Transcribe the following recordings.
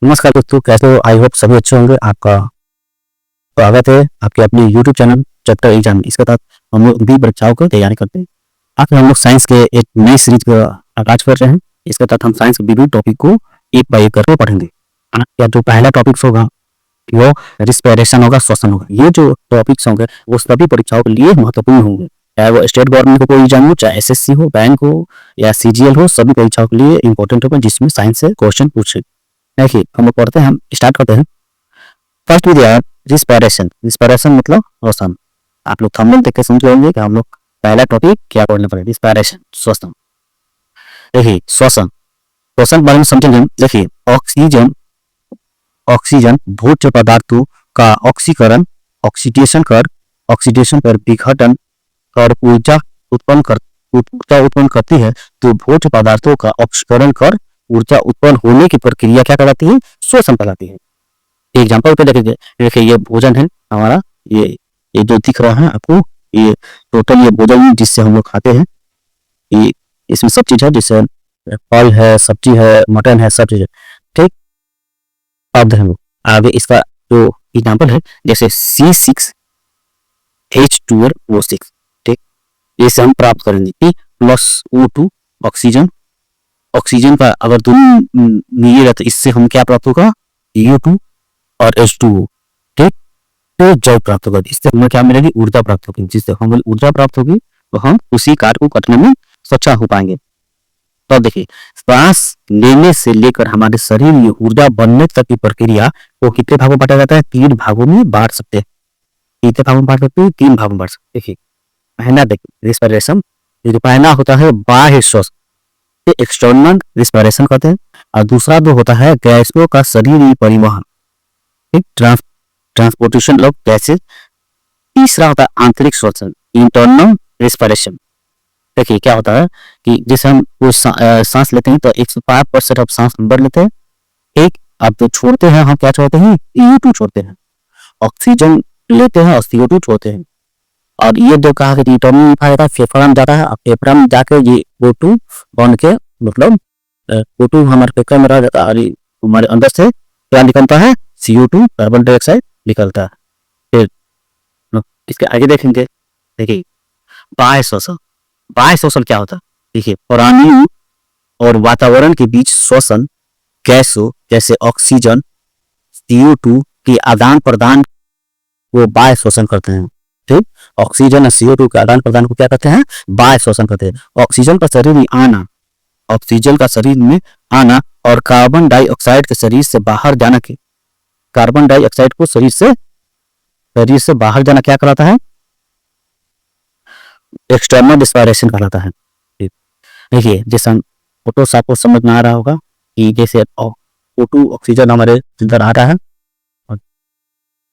नमस्कार दोस्तों, कैसे हो? आई होप सभी अच्छे होंगे। आपका स्वागत है आपके अपने यूट्यूब चैनल चैप्टर एग्जाम। इसके तहत हम लोग भी परीक्षाओं की तैयारी करते हैं। आज हम लोग साइंस के एक नई सीरीज का आगाज कर रहे हैं। इसके तहत हम साइंस के विभिन्न टॉपिक को एक बाय एक करके पढ़ेंगे। या जो पहला टॉपिक होगा वो रिस्पिरेशन होगा, श्वसन होगा। ये जो टॉपिक्स होंगे वो सभी परीक्षाओं के लिए महत्वपूर्ण होंगे, चाहे वो स्टेट गवर्नमेंट को कोई एग्जाम हो, चाहे एसएससी हो, बैंक हो या सीजीएल हो, सभी परीक्षाओं के लिए इंपॉर्टेंट होगा जिसमें साइंस से क्वेश्चन पूछे। देखिए हम लोग पढ़ते हैं, हम स्टार्ट करते हैं। फर्स्ट विद यार रिस्पिरेशन। रिस्पिरेशन मतलब श्वसन। आप लोग थंबनेल देख के समझ गए कि हम लोग पहला टॉपिक क्या पढ़ने पड़े, रिस्पिरेशन, श्वसन। देखिए श्वसन, श्वसन के बारे में समझेंगे। देखिए ऑक्सीजन भोज्य पदार्थों का ऑक्सीकरण, ऑक्सीडेशन कर विघटन और ऊर्जा उत्पन्न करती है। तो भोज्य पदार्थों का ऑक्सीकरण कर ऊर्जा उत्पन्न होने की प्रक्रिया क्या कहलाती है? श्वसन कहलाती है। एग्जाम्पल पे देखेंगे। देखिए ये भोजन है हमारा, ये जो दिख रहा है आपको, ये टोटल ये भोजन जिससे हम लोग खाते हैं। ये इसमें सब चीज है, जैसे फल है, सब्जी है, मटन है, सब चीज है। ठीक, अब देखेंगे आगे इसका जो एग्जाम्पल है, जैसे C6H12O6। ठीक, इसे हम प्राप्त करेंगे P प्लस O2 ऑक्सीजन का अगर दोनों मिले रहते, इससे हम क्या प्राप्त होगा? CO2 और H2O। ठीक, तो जल प्राप्त होगा, इससे हमें क्या मिलेगी? ऊर्जा प्राप्त होगी। जिससे हमें ऊर्जा प्राप्त होगी तो हम उसी कार्य को करने में सक्षम हो पाएंगे। तो देखिए सांस लेने से लेकर हमारे शरीर में ऊर्जा बनने तक की प्रक्रिया को कितने भागों में बांटा जाता है? 3 भागों में बांट सकते हैं। कितने भागों में बांट सकते हैं? 3 भागों में बांट सकते हैं। देखिए पहला देखिए रिस्पिरेशन, ये जो पहला होता है बाह्य श्वास, एक्सटर्नल रिस्पिरेशन कहते हैं। और दूसरा जो होता है गैसों का शरीर में परिवहन, ठीक, ट्रांसपोर्टेशन ऑफ गैसेस। तीसरा होता है आंतरिक श्वसन, इंटरनल रिस्पिरेशन। देखिए क्या होता है कि जैसे हम कोई सांस लेते हैं तो 105% आप सांस अंदर लेते हैं। ठीक, अब तो छोड़ते हैं हम क्या छोड़ते हैं? CO2 छोड़ते हैं। ऑक्सीजन लेते हैं और CO2 छोड़ते हैं। और ये जो कहा कि इंटरनल फायदा फेफड़ा में जाता है, और फेफड़ा में जाके ये O2 बन के मतलब O2 हमारे फेफड़े में रह जाता है, और हमारे अंदर से क्या निकलता है? CO2 कार्बन डाइऑक्साइड निकलता है। फिर इसके आगे देखेंगे। देखिए बाह्य श्वसन, बाह्य श्वसन क्या होता है? देखिए प्राणियों और वातावरण के बीच श्वसन गैसों जैसे ऑक्सीजन, CO2 के आदान प्रदान वो बाह्य श्वसन करते हैं। ठीक, ऑक्सीजन और CO2 के आदान प्रदान को क्या कहते हैं? बाह्य श्वसन कहते हैं। ऑक्सीजन का शरीर में आना और कार्बन डाइऑक्साइड के शरीर से बाहर जाना के, कार्बन डाइऑक्साइड को शरीर से बाहर जाना क्या कहलाता है? एक्सटर्नल रिस्पिरेशन कहलाता है। देखिए जैसे फोटो आपको समझ में आ रहा होगा कि जैसे O2 ऑक्सीजन हमारे अंदर आ रहा है और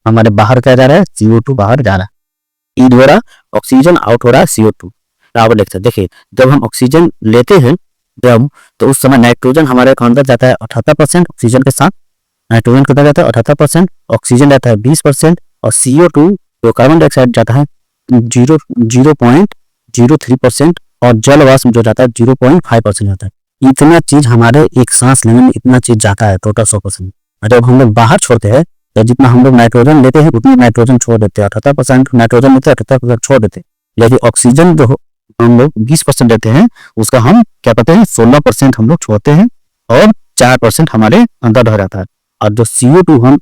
हमारे बाहर क्या जा रहा है? CO2 बाहर जा रहा है। ई द्वारा ऑक्सीजन आउट हो रहा है, CO2 बराबर देखते हैं। देखिए जब हम ऑक्सीजन लेते हैं तो उस समय नाइट्रोजन हमारे अंदर जाता है 78% ऑक्सीजन के साथ। नाइट्रोजन कितना जाता है? 78%, ऑक्सीजन जाता है 20% और CO2 जो कार्बन डाइऑक्साइड जाता है 0.03% और जल वाष्प जो जाता है 0.5% जाता है। इतना चीज हमारे एक सांस लेने में इतना चीज जाता है टोटल 100%। और जब हम लोग बाहर छोड़ते हैं तो जितना हम लोग नाइट्रोजन लेते हैं उतना नाइट्रोजन छोड़ देते हैं। 78% नाइट्रोजन लेते हैं, 78% छोड़ देते हैं। लेकिन ऑक्सीजन जो हम लोग 20% लेते हैं उसका हम क्या कहते हैं? 16% हम लोग छोड़ते हैं और 4% हमारे अंदर रह जाता है। और जो CO2 हम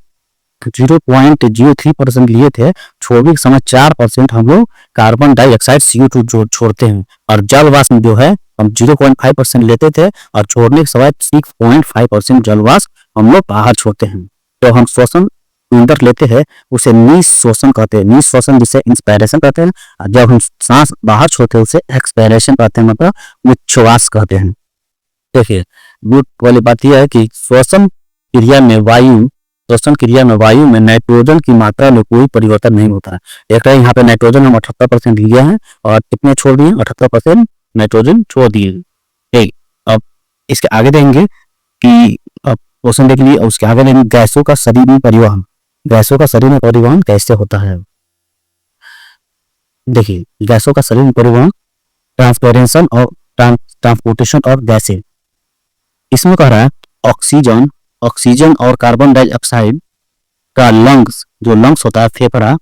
0.03% लिए थे, छोड़ने के समय 4% हम लोग कार्बन डाइऑक्साइड CO2 जो छोड़ते हैं। और जल वाष्प जो है हम 0.5% लेते थे और छोड़ने के समय 6.5% जल वाष्प हम लोग बाहर छोड़ते हैं। तो हम श्वसन अंदर लेते हैं उसे निःश्वसन कहते हैं। निःश्वसन जिसे इंस्पिरेशन कहते हैं, और जब हम सांस बाहर छोड़ते हैं उसे एक्सपिरेशन कहते हैं, मतलब उच्छ्वास कहते हैं। देखिए गुड वाली बात यह है कि श्वसन क्रिया में वायु में नाइट्रोजन की मात्रा में कोई परिवर्तन नहीं होता है। देख रहे हैं यहाँ पे नाइट्रोजन हम 78% लिए हैं और कितने छोड़ दिए? 78% नाइट्रोजन छोड़ दिए। ठीक, अब इसके आगे देंगे कि श्वसन देख लिए, उसके आगे देंगे गैसों का शरीर में परिवहन। गैसों का शरीर में परिवहन कैसे होता है? देखिए गैसों का शरीर में परिवहन, ट्रांसपोर्टेशन और गैसें। इसमें कह रहा है ऑक्सीजन ऑक्सीजन और कार्बन डाइऑक्साइड का लंग्स, जो लंग्स होता है फेफड़ा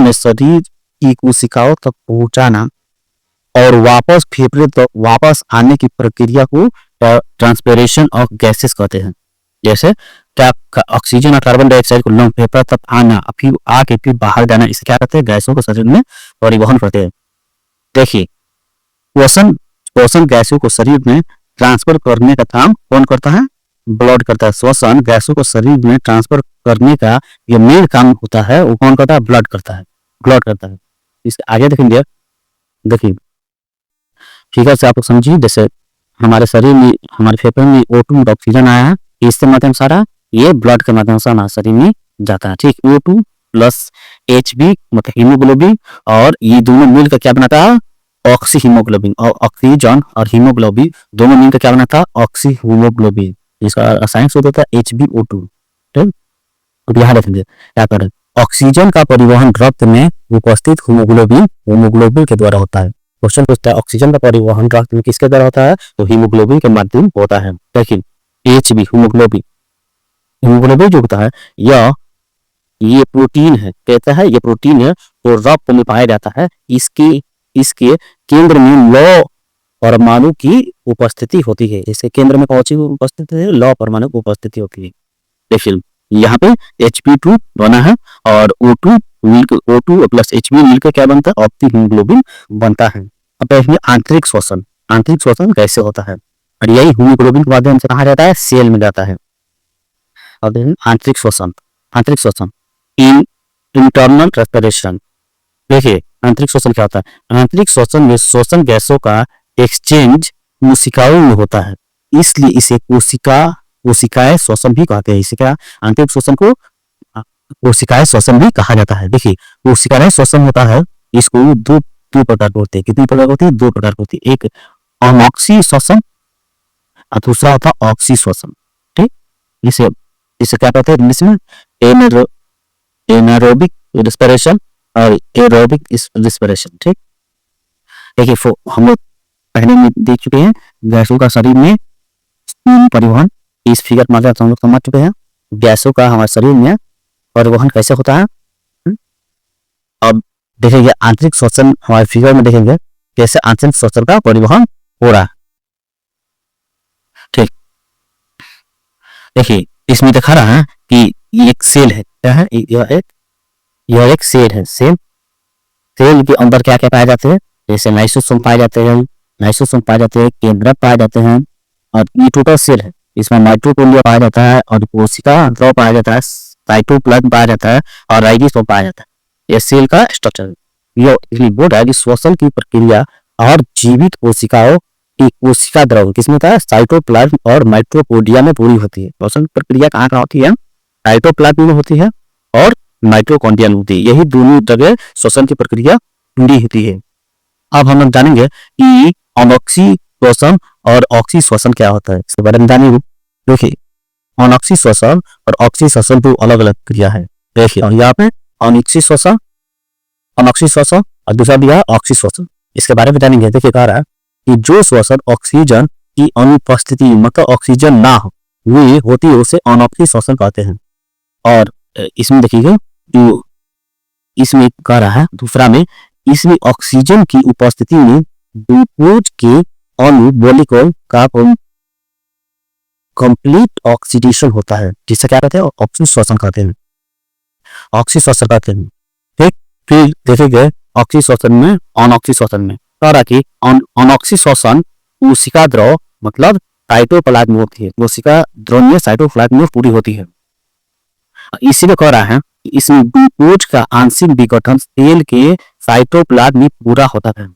में शरीर की कोशिकाओं तक पहुंचाना और वापस फेफड़े तक वापस आने की प्रक्रिया को ट्रांसपिरेशन ऑफ गैसेस कहते हैं। जैसे क्या ऑक्सीजन और कार्बन डाइऑक्साइड को लंग फेफड़ा तक आना, फिर आके फिर बाहर जाना, इसे क्या कहते हैं? गैसों को शरीर में परिवहन करते हैं। देखिए, श्वसन गैसों को शरीर में ट्रांसफर करने का काम कौन करता है? ब्लड करता है। श्वसन गैसों को शरीर में ट्रांसफर करने का ये मेन काम होता है, वो कौन करता है? ब्लड करता है। इसके आगे देखेंगे, देखिए ठीक है से आप लोग समझिए। जैसे हमारे शरीर में, हमारे फेफड़े में O2 ऑक्सीजन आया है, इसके माध्यम सारा ये ब्लड के माध्यम से हमारे शरीर में जाता है। ठीक, O2 प्लस Hb मतलब हीमोग्लोबिन, और ये दोनों मिलकर क्या बनाता है? Oxy haemoglobin. और ऑक्सीजन और हीमोग्लोबिन दोनों मिलकर क्या बनाता है? Oxy haemoglobin. इसका रासायनिक सूत्र होता है HbO2। ठीक, अब यहाँ देखेंगे क्या करें। ऑक्सीजन का परिवहन रक्त में उपस्थित हीमोग्लोबिन के द्वारा होता है। क्वेश्चन पूछता है ऑक्सीजन का परिवहन रक्त में किसके द्वारा होता है? तो हीमोग्लोबिन के माध्यम होता है। देखिए Hb हीमोग्लोबिन जो होता है ये प्रोटीन है, कहता है ये प्रोटीन है, तो रक्त में पाया जाता है। इसके केंद्र में लौह परमाणु की उपस्थिति होती है। इसके केंद्र में कौन सी उपस्थिति है? लौह परमाणु की उपस्थिति होती है। देखिए यहाँ पे Hb2 बना है और O2 प्लस Hb मिलकर क्या बनता है? ऑक्सी हीमोग्लोबिन बनता है। अब देखिए आंतरिक श्वसन कैसे होता है? और यही हीमोग्लोबिन के माध्यम से कहा जाता है? सेल में जाता है। अब देखिए आंतरिक श्वसन इंटरनल रेस्पिरेशन। देखिए आंतरिक श्वसन क्या होता है? आंतरिक श्वसन में श्वसन गैसों का एक्सचेंज कोशिकाओं में होता है, इसलिए इसे कोशिकाएं श्वसन भी कहते हैं। इसे क्या? आंतरिक श्वसन को कोशिकाएं श्वसन भी कहा जाता है। देखिए कोशिकाएं श्वसन होता है, इसको दो प्रकार होते हैं। कितनी प्रकार होती है? 2 प्रकार होती है। एक अनॉक्सी श्वसन और दूसरा होता है ऑक्सी श्वसन। ठीक, इसे क्या कहते हैं इंग्लिश में? एनारोबिक रेस्पिरेशन और एरोबिक रेस्पिरेशन। ठीक, देखिए हम लोग पहले में देख चुके हैं गैसों का शरीर में परिवहन, इस फिगर में हम लोग समझ चुके हैं गैसों का हमारे शरीर में परिवहन कैसे होता है। अब देखेंगे आंतरिक श्वसन, हमारे फिगर में देखेंगे कैसे आंतरिक श्वसन का परिवहन हो रहा है। ठीक, देखिए इसमें दिखा रहा है कि ये एक सेल है। क्या है? यह एक सेल है। सेल के अंदर क्या क्या पाए जाते हैं? जैसे लाइसोसोम पाए जाते हैं, केंद्रक पाए जाते हैं, और ये टोटल सेल है। इसमें माइटोकॉन्ड्रिया पाया जाता है और कोशिका द्रव पाया जाता है, साइटोप्लाज्म पाया जाता है और राइबोसोम पाया जाता है। यह सेल का स्ट्रक्चर है। ये बोल रहा है कि श्वसन की प्रक्रिया और जीवित कोशिकाओं की कोशिका द्रव किसमें होता है? साइटोप्लाज्म और माइटोकॉन्ड्रिया में पूरी होती है। श्वसन प्रक्रिया कहाँ होती है? साइटोप्लाज्म में होती है और माइटोकॉन्ड्रिया में होती है। यही दोनों जगह श्वसन की प्रक्रिया पूरी होती है। अब हम लोग जानेंगे कि अनॉक्सी श्वसन और ऑक्सी श्वसन क्या होता है, इसके बारे में जानेंगे। देखिए अनॉक्सी श्वसन और ऑक्सी श्वसन दो अलग अलग क्रिया है। देखिए और यहाँ पे अनॉक्सी श्वसन और दूसरा भी है ऑक्सी श्वसन। इसके बारे में जानेंगे। देखिए कह रहा है कि जो श्वसन ऑक्सीजन की अनुपस्थिति मतलब ऑक्सीजन ना हो वे होती है, उसे अनॉक्सी श्वसन कहते हैं। और इसमें देखिएगा जो इसमें कह रहा है दूसरा में, इसमें ऑक्सीजन की उपस्थिति में ग्लूकोज के अणु मॉलिक्यूल का कंप्लीट ऑक्सीडेशन होता है, जिसे क्या कहते हैं? ऑक्सी श्वसन कहते हैं। ठीक, फिर देखेंगे ऑक्सी श्वसन में अनॉक्सी श्वसन में कह रहा कि अनॉक्सी श्वसन कोशिका द्रव मतलब साइटोप्लाज्म में होती है। कोशिका द्रव में साइटोप्लाज्म में पूरी होती है। इसीलिए कह रहा है कि इसमें ग्लूकोज का आंशिक विघटन सेल के साइटोप्लाज्म में पूरा होता है,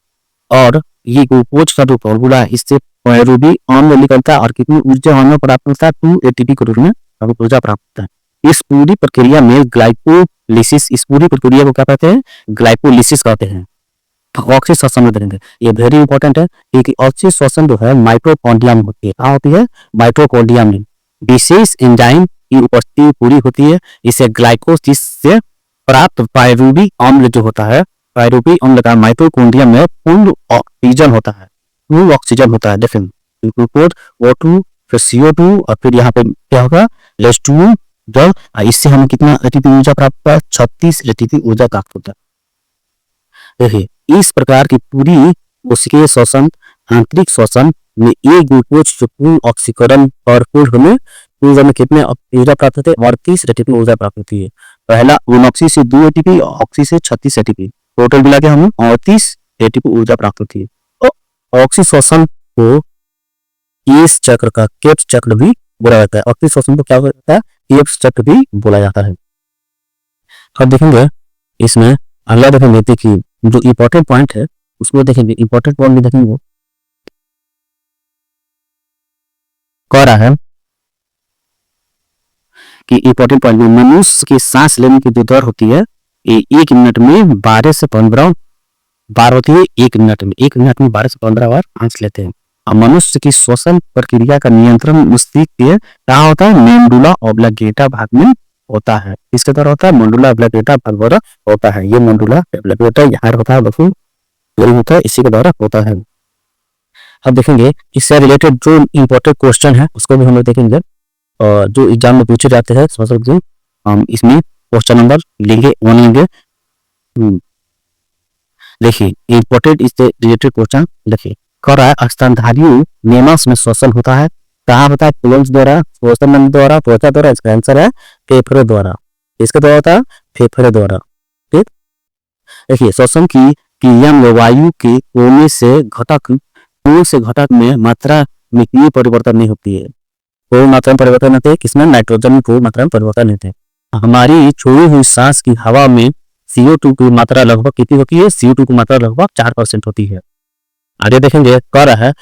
और ये ग्लूकोज का जो फॉर्मूला है इससे पायरुवी अम्ल निकलता है और कितनी ऊर्जा हमें प्राप्त होता है? 2 ATP के रूप में हमें ऊर्जा प्राप्त होता है। इस पूरी प्रक्रिया में ग्लाइकोलिसिस, इस पूरी प्रक्रिया को क्या कहते हैं? ग्लाइकोलिसिस कहते हैं। ऑक्सी श्वसन में देखेंगे, ये वेरी इंपॉर्टेंट है क्योंकि ऑक्सी श्वसन जो है माइटोकॉन्ड्रिया में होती है। कहाँ होती है? माइटोकॉन्ड्रिया में विशेष एंजाइम की उपस्थिति पूरी होती है। इसे ग्लाइकोलिसिस से प्राप्त पायरुवी अम्ल जो होता है, पायरुवी अम्ल का माइटोकॉन्ड्रिया में पूर्ण ऑक्सीजन होता है। देखिए ग्लूकोज O2 फिर CO2 और फिर यहाँ पे क्या होगा H2O जल। इससे हमें कितना एटीपी ऊर्जा प्राप्त होता है? 36 एटीपी ऊर्जा प्राप्त होता है। देखिए इस प्रकार की पूरी कोशिकीय श्वसन, आंतरिक श्वसन में एक ग्लूकोज जो पूर्ण ऑक्सीकरण और पूर्ण में कितने ऊर्जा प्राप्त होते हैं? 38 एटीपी ऊर्जा प्राप्त होती है। पहला मोनोऑक्सी से 2 एटीपी, ऑक्सी से 36 एटीपी, टोटल मिला के हमें 38 एटीपी ऊर्जा प्राप्त होती है। तो ऑक्सी श्वसन को इस चक्र का केप्स चक्र भी बोला जाता है। ऑक्सी श्वसन को क्या बोला जाता है? केप्स चक्र भी बोला जाता है। अब देखेंगे इसमें अगला देखेंगे कि जो इंपॉर्टेंट पॉइंट है उसको देखेंगे, इंपॉर्टेंट पॉइंट भी देखेंगे। कह रहा है कि इंपॉर्टेंट पॉइंट में मनुष्य की सांस लेने की जो दर होती है ये 1 मिनट में 12 से 15 बार होती है। 1 मिनट में 12 से 15 बार सांस लेते हैं। और मनुष्य की श्वसन प्रक्रिया का नियंत्रण मस्तिष्क के कहाँ होता है? मेडुला ऑब्लिंगेटा भाग में होता है। इसके द्वारा होता है मेडुला ऑब्लिंगेटा भाग द्वारा होता है। ये मेडुला ऑब्लिंगेटा यहाँ होता है, बस होता है, इसी के द्वारा होता है। अब देखेंगे इससे रिलेटेड जो इंपॉर्टेंट क्वेश्चन है उसको भी हम लोग देखेंगे और जो एग्जाम में पूछे जाते हैं समझ हम इसमें क्वेश्चन नंबर लेंगे 1 लेंगे। देखिए इंपॉर्टेंट इससे रिलेटेड क्वेश्चन देखिए कह रहा है स्तनधारियों नेमस में श्वसन होता है। कहाँ होता है? प्लूम्स द्वारा, श्वसन नली द्वारा, त्वचा द्वारा। इसका आंसर है फेफड़े द्वारा। इसके द्वारा होता है फेफड़े द्वारा। ठीक, देखिए श्वसन की क्रिया में वायु के कोने से घटक में मात्रा में कोई परिवर्तन नहीं होती है। कोई मात्रा में परिवर्तन होते हैं किसमें? नाइट्रोजन में कोई मात्रा में परिवर्तन होते हैं। हमारी छोड़ी हुई सांस की हवा में CO2 की मात्रा लगभग कितनी होती है? CO2 की मात्रा लगभग 4% होती है। आगे देखेंगे कह रहा है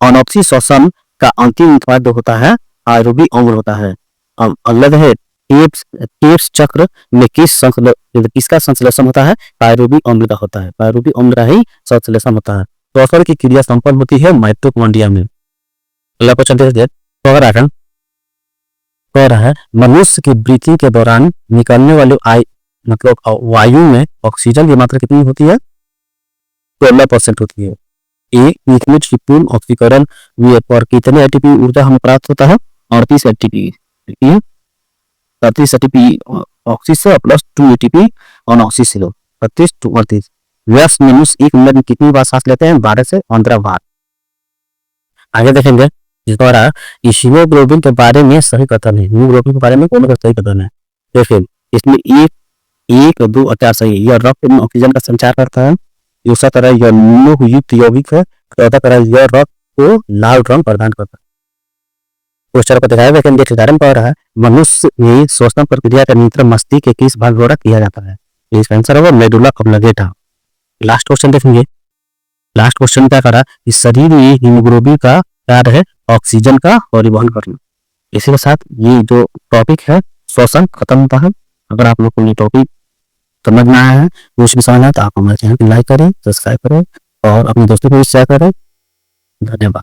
अनॉक्सी श्वसन का अंतिम उत्पाद होता है पायरुवी अम्ल होता है। अलग है केप्स चक्र में किसका संश्लेषण होता है? पायरुवी अम्ल का होता है। पायरुवी अम्ल का ही संश्लेषण होता है। श्वसन की क्रिया संपन्न होती है माइटोकॉन्ड्रिया में। अगला क्वेश्चन कह रहा है मनुष्य की ब्रीथिंग के दौरान निकलने वाले वायु में ऑक्सीजन की मात्रा कितनी होती है? 16% होती है। एक मिनट की पूर्ण ऑक्सीकरण पर कितने एटीपी ऊर्जा हमें प्राप्त होता है? 38 एटीपी। 38 एटीपी ऑक्सी से प्लस 2 एटीपी और ऑक्सी से 32 to 38। व्यस्त मनुष्य 1 मिनट में कितनी बार सांस लेते हैं? 12 से 15 बार। आगे देखेंगे जिस द्वारा हीमोग्लोबिन के बारे में सही कथन है। हीमोग्लोबिन के बारे में कौन सा सही कथन है? देखिए इसमें 1, 2 और 4 सही है। यह रक्त में ऑक्सीजन का संचार करता है। दूसरा तरह यह लौहयुक्त यौगिक है। चौथा तरह यह रक्त को लाल रंग प्रदान करता है। क्वेश्चन को दिखाया गया निर्धारण कर रहा है मनुष्य में श्वसन प्रक्रिया का नियंत्रण मस्तिष्क के किस भाग द्वारा किया जाता है? इसका आंसर होगा मेडुला ऑब्लिंगेटा। लास्ट क्वेश्चन देखेंगे। लास्ट क्वेश्चन क्या करा? इस शरीर में हीमोग्लोबिन का कार्य है ऑक्सीजन का परिवहन करना। इसी के साथ ये जो टॉपिक है श्वसन खत्म होता है। अगर आप लोग को ये टॉपिक समझ में आया है, कुछ भी समझना है तो आप हमारे चैनल को लाइक करें, सब्सक्राइब करें और अपने दोस्तों को भी शेयर करें। धन्यवाद।